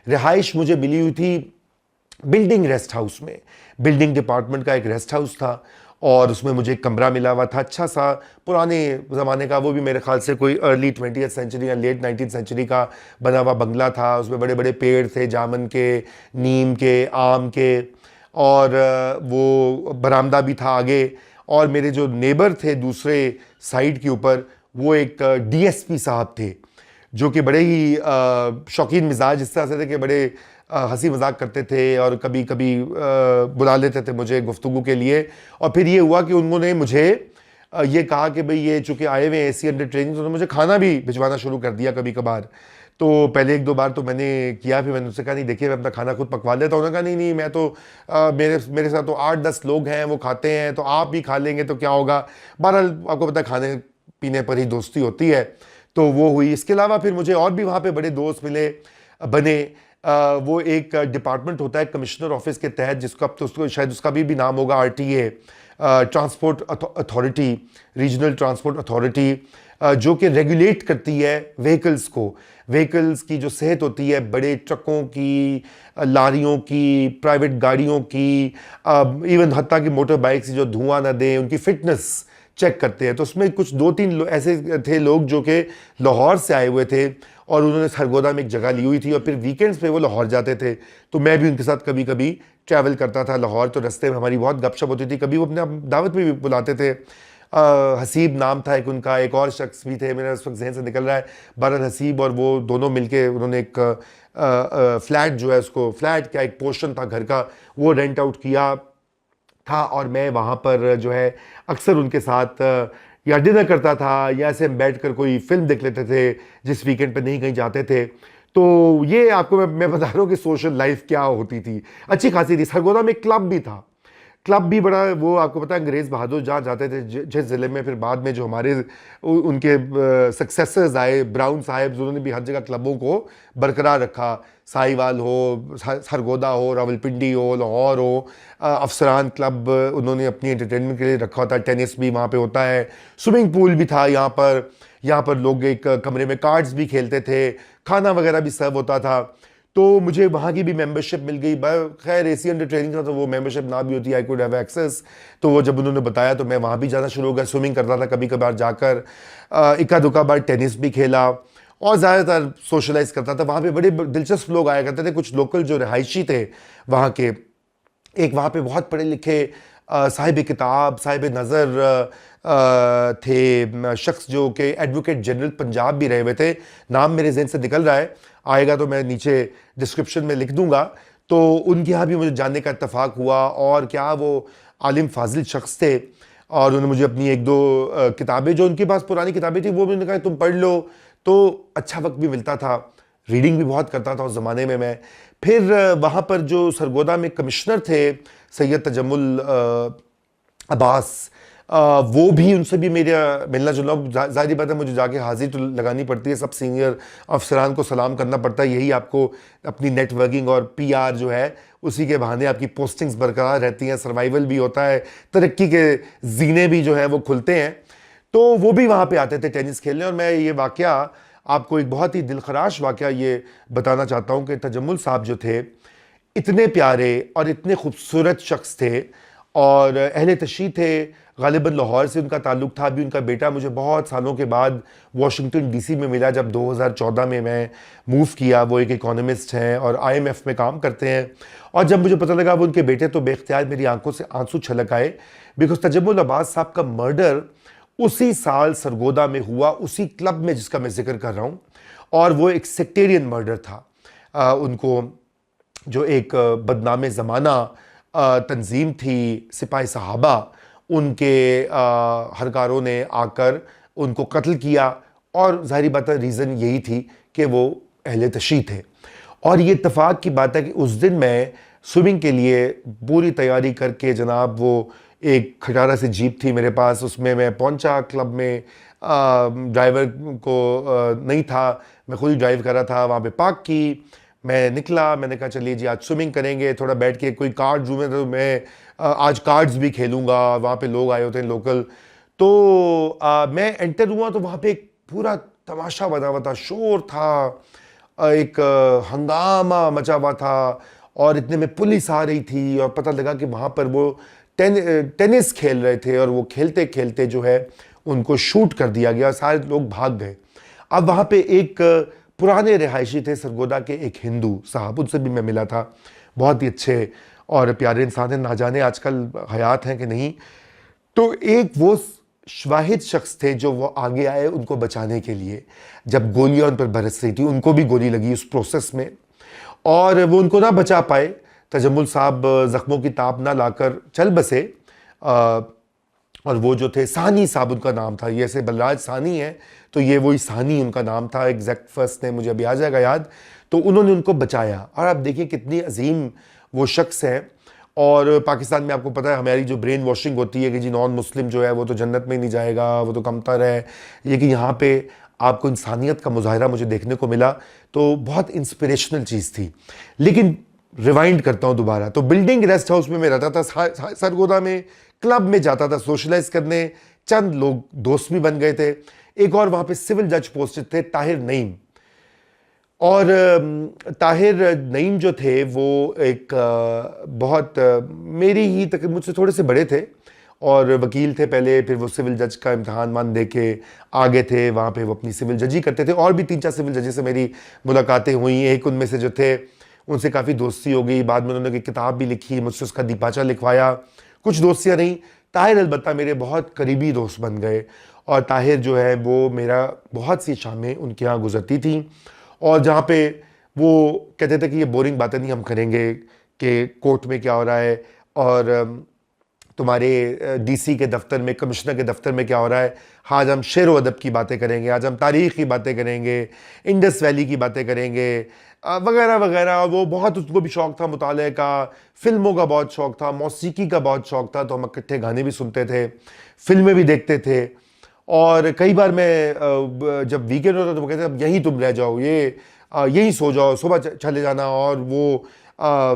रिहाइश मुझे मिली हुई थी बिल्डिंग रेस्ट हाउस में। बिल्डिंग डिपार्टमेंट का एक रेस्ट हाउस था और उसमें मुझे एक कमरा मिला हुआ था, अच्छा सा पुराने ज़माने का, वो भी मेरे ख्याल से कोई अर्ली 20th सेंचुरी या लेट 19th सेंचुरी का बना हुआ बंगला था। उसमें बड़े बड़े पेड़ थे, जामुन के, नीम के, आम के, और वो बरामदा भी था आगे। और मेरे जो नेबर थे दूसरे साइड के ऊपर, वो एक डीएसपी साहब थे जो कि बड़े ही शौकीन मिजाज इस तरह से थे कि बड़े हंसी मजाक करते थे और कभी कभी बुला लेते थे मुझे गुफ्तगू के लिए। और फिर ये हुआ कि उन्होंने मुझे ये कहा कि भाई ये चूँकि आए हुए एसी अंडर ट्रेनिंग, तो उन्होंने मुझे खाना भी भिजवाना शुरू कर दिया कभी कभार। तो पहले एक दो बार तो मैंने किया, फिर मैंने उससे कहा नहीं देखिए मैं अपना खाना खुद पकवा लेता हूँ। उन्होंने कहा नहीं नहीं, मैं तो मेरे मेरे साथ तो 8-10 लोग हैं, वो खाते हैं, तो आप भी खा लेंगे तो क्या होगा। बहरहाल आपको पता है खाने पीने पर ही दोस्ती होती है, तो वो हुई। इसके अलावा फिर मुझे और भी वहाँ पे बड़े दोस्त मिले, बने। वो एक डिपार्टमेंट होता है कमिश्नर ऑफिस के तहत, जिसका अब तो उसको शायद उसका भी नाम होगा RTA, transport authority, regional transport authority, जो कि रेगुलेट करती है व्हीकल्स को। व्हीकल्स की जो सेहत होती है, बड़े ट्रकों की, लारियों की, प्राइवेट गाड़ियों की, इवन हत्ता की मोटर बाइक से जो धुआं ना दें, उनकी फिटनेस चेक करते हैं। तो उसमें कुछ 2-3 ऐसे थे लोग जो कि लाहौर से आए हुए थे और उन्होंने सरगोदा में एक जगह ली हुई थी और फिर वीकेंड्स पे वो लाहौर जाते थे। तो मैं भी उनके साथ कभी कभी ट्रैवल करता था लाहौर, तो रास्ते में हमारी बहुत गपशप होती थी। कभी वो अपने दावत में भी बुलाते थे। हसीब नाम था एक उनका, एक और शख्स भी थे, मेरा उस वक्त जहन से निकल रहा है। बहरहाल हसीब और वो दोनों मिलके उन्होंने एक फ्लैट जो है, उसको फ्लैट क्या एक पोर्शन था घर का, वो रेंट आउट किया था। और मैं वहाँ पर जो है अक्सर उनके साथ या डिनर करता था या ऐसे बैठ कर कोई फिल्म देख लेते थे जिस वीकेंड पे नहीं कहीं जाते थे। तो ये आपको मैं बता रहा हूँ कि सोशल लाइफ क्या होती थी, अच्छी खासी थी। सरगोदा में क्लब भी था, क्लब भी बड़ा, वो आपको पता है अंग्रेज़ बहादुर जहाँ जाते थे जिस ज़िले में, फिर बाद में जो हमारे उनके सक्सेसर्स आए ब्राउन साहिब, उन्होंने भी हर जगह क्लबों को बरकरार रखा। साहिवाल हो, सरगोदा हो, रावलपिंडी हो, लाहौर हो, अफसरान क्लब उन्होंने अपनी एंटरटेनमेंट के लिए रखा होता है। टेनिस भी वहाँ पे होता है, स्विमिंग पूल भी था यहाँ पर लोग एक कमरे में कार्ड्स भी खेलते थे, खाना वगैरह भी सर्व होता था। तो मुझे वहाँ की भी मेंबरशिप मिल गई। खैर एसी अंडर ट्रेनिंग था तो वो मेंबरशिप ना भी होती, आई कुड हैव एक्सेस। तो वो जब उन्होंने बताया तो मैं वहाँ भी जाना शुरू हो गया, स्विमिंग करता था कभी कभार जाकर, इक्का दुक्का बार टेनिस भी खेला और ज़्यादातर सोशलाइज करता था। वहाँ पे बड़े दिलचस्प लोग आया करते थे, कुछ लोकल जो रिहायशी थे वहाँ के। एक वहाँ पे बहुत पढ़े लिखे साहिब किताब, साहिब नज़र थे शख्स जो कि एडवोकेट जनरल पंजाब भी रहे हुए थे। नाम मेरे जहन से निकल रहा है, आएगा तो मैं नीचे डिस्क्रिप्शन में लिख दूंगा। तो उनके यहाँ भी मुझे जानने का इत्तेफाक हुआ। और क्या वो आलिम फाजिल शख्स थे और उन्होंने मुझे अपनी एक दो किताबें, जो उनके पास पुरानी किताबें थी, वो भी उन्होंने कहा तुम पढ़ लो। तो अच्छा वक्त भी मिलता था, रीडिंग भी बहुत करता था उस ज़माने में मैं। फिर वहाँ पर जो सरगोदा में कमिश्नर थे सैयद तजम्मुल अब्बास, वो भी, उनसे भी मेरा मिलना जुलना, ज़ाहिर बात है मुझे जाके हाजिर तो लगानी पड़ती है, सब सीनियर अफसरान को सलाम करना पड़ता है। यही आपको अपनी नेटवर्किंग और पीआर जो है उसी के बहाने आपकी पोस्टिंग्स बरकरार रहती हैं, सर्वाइवल भी होता है, तरक्की के जीने भी जो है वो खुलते हैं। तो वो भी वहाँ पे आते थे टेनिस खेलने। और मैं ये वाक़या आपको एक बहुत ही दिलखराश वाक़या ये बताना चाहता हूँ कि तजम्मुल साहब जो थे, इतने प्यारे और इतने खूबसूरत शख्स थे और अहले तशी थे। गालिबन लाहौर से उनका ताल्लुक़ था। अभी उनका बेटा मुझे बहुत सालों के बाद वाशिंगटन डीसी में मिला, जब 2014 में मैं मूव किया। वो एक इकोनॉमिस्ट हैं और आईएमएफ में काम करते हैं। और जब मुझे पता लगा वो उनके बेटे, तो बेख्तियार मेरी आंखों से आंसू छलक आए, बिकॉज तजम्मुल अब्बास साहब का मर्डर उसी साल सरगोदा में हुआ, उसी क्लब में जिसका मैं जिक्र कर रहा हूँ। और वो एक सेक्टेरियन मर्डर था। उनको जो एक बदनाम ज़माना तंजीम थी सिपाही साहबा, उनके हरकारों ने आकर उनको कत्ल किया। और ज़ाहिर बात है रीज़न यही थी कि वो अहले तशी थे। और ये इत्तेफाक की बात है कि उस दिन मैं स्विमिंग के लिए पूरी तैयारी करके, जनाब वो एक खटारा से जीप थी मेरे पास, उसमें मैं पहुंचा क्लब में। ड्राइवर को नहीं था, मैं खुद ही ड्राइव कर रहा था। वहाँ पे पार्क की, मैं निकला, मैंने कहा चलिए जी आज स्विमिंग करेंगे, थोड़ा बैठ के कोई कार्ड रूम है तो मैं आज कार्ड्स भी खेलूँगा। वहाँ पे लोग आए होते हैं लोकल। तो मैं एंटर हुआ तो वहाँ पे एक पूरा तमाशा बना हुआ था, शोर था एक हंगामा मचा हुआ था और इतने में पुलिस आ रही थी और पता लगा कि वहाँ पर वो टेनिस खेल रहे थे और वो खेलते खेलते जो है उनको शूट कर दिया गया, सारे लोग भाग गए। अब वहाँ पे एक पुराने रिहायशी थे सरगोदा के, एक हिंदू साहब, उनसे भी मैं मिला था, बहुत ही अच्छे और प्यारे इंसान हैं, ना जाने आजकल हयात हैं कि नहीं। तो एक वो वाहिद शख्स थे जो वो आगे आए उनको बचाने के लिए, जब गोलियां उन पर बरस रही थी, उनको भी गोली लगी उस प्रोसेस में और वो उनको ना बचा पाए। तजम्मुल साहब जख्मों की ताप ना लाकर चल बसे और वो जो थे, सानी साहब उनका नाम था, ये ऐसे बलराज सानी है तो ये वही सानी उनका नाम था, एग्जैक्ट फर्स्ट नेम मुझे अभी आ जाएगा याद। तो उन्होंने उनको बचाया और आप देखिए कितनी अजीम वो शख्स हैं। और पाकिस्तान में आपको पता है हमारी जो ब्रेन वॉशिंग होती है कि जी नॉन मुस्लिम जो है वो तो जन्नत में नहीं जाएगा, वो तो कमतर है, लेकिन यहाँ पे आपको इंसानियत का मुजाहरा मुझे देखने को मिला, तो बहुत इंस्पिरेशनल चीज़ थी। लेकिन रिवाइंड करता हूँ दोबारा, तो बिल्डिंग रेस्ट हाउस में मैं रहता था, सरगोदा में क्लब में जाता था सोशलाइज करने, चंद लोग दोस्त भी बन गए थे। एक और वहाँ पे सिविल जज पोस्टेड थे ताहिर नईम, और ताहिर नईम जो थे वो एक बहुत मेरी ही तक मुझसे थोड़े से बड़े थे और वकील थे पहले, फिर वो सिविल जज का इम्तहान मान दे के आगे थे, वहाँ पे वो अपनी सिविल जजी करते थे। और भी 3-4 सिविल जजेस से मेरी मुलाकातें हुई, एक उनमें से जो थे उनसे काफ़ी दोस्ती हो गई, बाद में उन्होंने एक किताब भी लिखी, मुझसे उसका दीपाचा लिखवाया, कुछ दोस्तियाँ रहीं। ताहिर अलबत्ता मेरे बहुत करीबी दोस्त बन गए और ताहिर जो है वो मेरा बहुत सी शामें उनके यहाँ गुजरती थी और जहाँ पे वो कहते थे कि ये बोरिंग बातें नहीं हम करेंगे कि कोर्ट में क्या हो रहा है और तुम्हारे डीसी के दफ्तर में, कमिश्नर के दफ्तर में क्या हो रहा है। आज हम शेर व अदब की बातें करेंगे, आज हम तारीख़ की बातें करेंगे, इंडस वैली की बातें करेंगे वगैरह वगैरह। वो बहुत, उसको भी शौक़ था मुताले का, फ़िल्मों का बहुत शौक़ था, मौसीकी का बहुत शौक़ था, तो हम इकट्ठे गाने भी सुनते थे, फिल्में भी देखते थे। और कई बार मैं जब वीकेंड होता तो वो कहते अब यहीं तुम रह जाओ, ये यहीं सो जाओ, सुबह चले जाना। और वो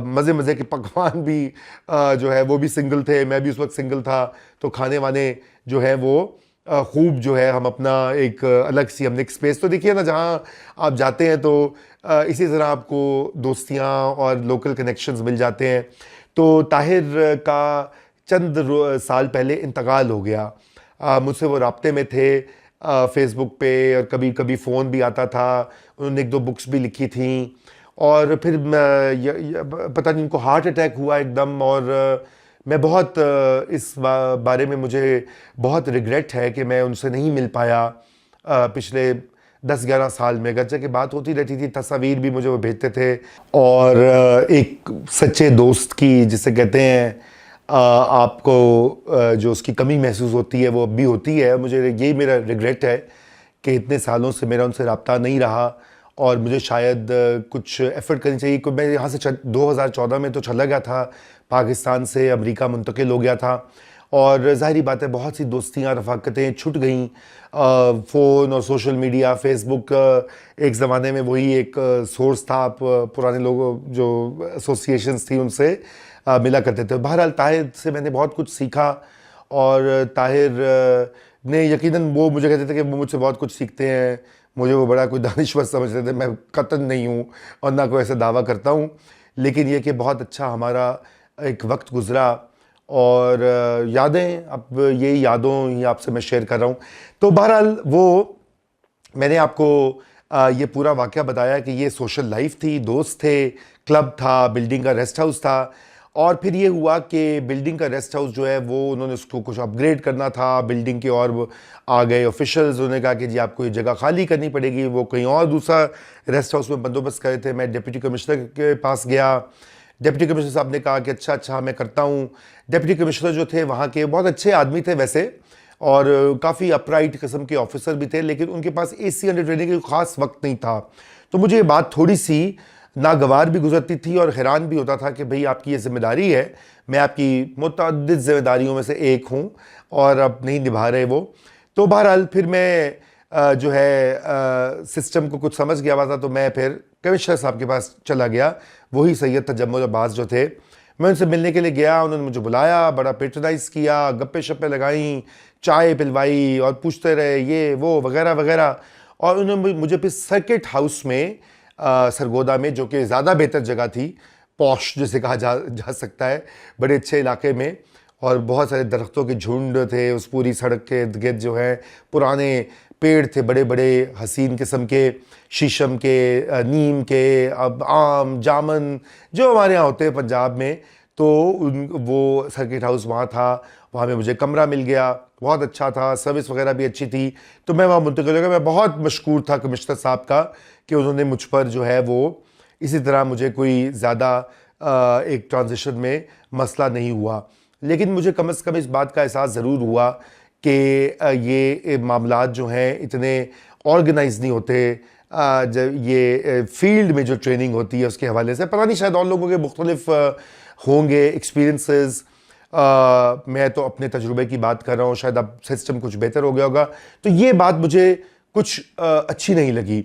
मज़े मज़े के पकवान भी जो है वो भी सिंगल थे, मैं भी उस वक्त सिंगल था, तो खाने वाने जो है वो खूब जो है हम अपना एक अलग सी हमने एक स्पेस, तो देखिए ना जहाँ आप जाते हैं तो इसी तरह आपको दोस्तियाँ और लोकल कनेक्शंस मिल जाते हैं। तो ताहिर का चंद साल पहले इंतकाल हो गया। मुझसे वो राब्ते में थे फेसबुक पे और कभी कभी फ़ोन भी आता था, उन्होंने 1-2 बुक्स भी लिखी थी। और फिर पता नहीं उनको हार्ट अटैक हुआ एकदम, और मैं बहुत इस बारे में मुझे बहुत रिग्रेट है कि मैं उनसे नहीं मिल पाया पिछले 10-11 साल में। गर्चे की बात होती रहती थी, तस्वीर भी मुझे वो भेजते थे, और एक सच्चे दोस्त की जिसे कहते हैं आपको जो उसकी कमी महसूस होती है वो अब भी होती है। मुझे यही मेरा रिग्रेट है कि इतने सालों से मेरा उनसे रब्ता नहीं रहा और मुझे शायद कुछ एफर्ट करनी चाहिए। मैं यहाँ से 2014 में तो चला गया था, पाकिस्तान से अमेरिका मुंतकिल हो गया था, और ज़ाहिरी बात है बहुत सी दोस्तियाँ रफ़ाकतें छूट गईं। फ़ोन और सोशल मीडिया, फेसबुक एक ज़माने में वही एक सोर्स था, आप पुराने लोगों जो एसोसिएशंस थी उनसे मिला करते थे। बहरहाल ताहिर से मैंने बहुत कुछ सीखा, और ताहिर ने यकीनन वो मुझे कहते थे कि वो मुझसे बहुत कुछ सीखते हैं, मुझे वो बड़ा कोई दानिश्वर समझते थे। मैं कतन नहीं हूँ और ना कोई ऐसा दावा करता हूँ, लेकिन ये कि बहुत अच्छा हमारा एक वक्त गुज़रा और यादें, अब ये यादों ही आपसे मैं शेयर कर रहा हूँ। तो बहरहाल वो मैंने आपको ये पूरा वाक़या बताया कि ये सोशल लाइफ थी, दोस्त थे, क्लब था, बिल्डिंग का रेस्ट हाउस था। और फिर ये हुआ कि बिल्डिंग का रेस्ट हाउस जो है वो उन्होंने उसको कुछ अपग्रेड करना था बिल्डिंग के, और वो आ गए ऑफिशियल्स, उन्होंने कहा कि जी आपको ये जगह खाली करनी पड़ेगी। वो कहीं और दूसरा रेस्ट हाउस में बंदोबस्त करे थे। मैं डिप्टी कमिश्नर के पास गया, डिप्टी कमिश्नर साहब ने कहा कि अच्छा मैं करता हूँ। डिप्टी कमिश्नर जो थे वहाँ के बहुत अच्छे आदमी थे वैसे, और काफ़ी अपराइट किस्म के ऑफिसर भी थे, लेकिन उनके पास AC अंडर ट्रेनिंग का ख़ास वक्त नहीं था। तो मुझे ये बात थोड़ी सी नागवार भी गुजरती थी और हैरान भी होता था कि भाई आपकी ये जिम्मेदारी है, मैं आपकी मुतअद्दिद जिम्मेदारियों में से एक हूँ और अब नहीं निभा रहे वो। तो बहरहाल फिर मैं जो है सिस्टम को कुछ समझ गया हुआ था, तो मैं फिर कमिश्नर साहब के पास चला गया, वही सैयद तजम्मुल अब्बास जो थे। मैं उनसे मिलने के लिए गया, उन्होंने मुझे बुलाया, बड़ा पेट्रोनाइज़ किया, गप्पे शप्पे लगाई, चाय पिलवाई और पूछते रहे ये वो वगैरह वगैरह। और उन्होंने मुझे फिर सर्किट हाउस में सरगोदा में, जो कि ज़्यादा बेहतर जगह थी, पॉश जिसे कहा जा सकता है, बड़े अच्छे इलाके में, और बहुत सारे दरख्तों के झुंड थे उस पूरी सड़क के इर्द गिर्द जो है, पुराने पेड़ थे बड़े बड़े हसीन किस्म के, शीशम के, नीम के, अब आम जामन जो हमारे यहाँ होते हैं पंजाब में। तो वो सर्किट हाउस वहाँ था, वहाँ में मुझे कमरा मिल गया, बहुत अच्छा था, सर्विस वगैरह भी अच्छी थी। तो मैं वहाँ मुंतकिल हो गया। मैं बहुत मशकूर था कमिश्नर साहब का कि उन्होंने मुझ पर जो है वो इसी तरह मुझे कोई ज़्यादा एक ट्रांजिशन में मसला नहीं हुआ। लेकिन मुझे कम से कम इस बात का एहसास ज़रूर हुआ कि ये मामलात जो हैं इतने ऑर्गेनाइज नहीं होते। जब ये फील्ड में जो ट्रेनिंग होती है उसके हवाले से, पता नहीं शायद और लोगों के मुख्तलिफ होंगे एक्सपीरियंसेस। मैं तो अपने तजुर्बे की बात कर रहा हूँ, शायद अब सिस्टम कुछ बेहतर हो गया होगा। तो ये बात मुझे कुछ अच्छी नहीं लगी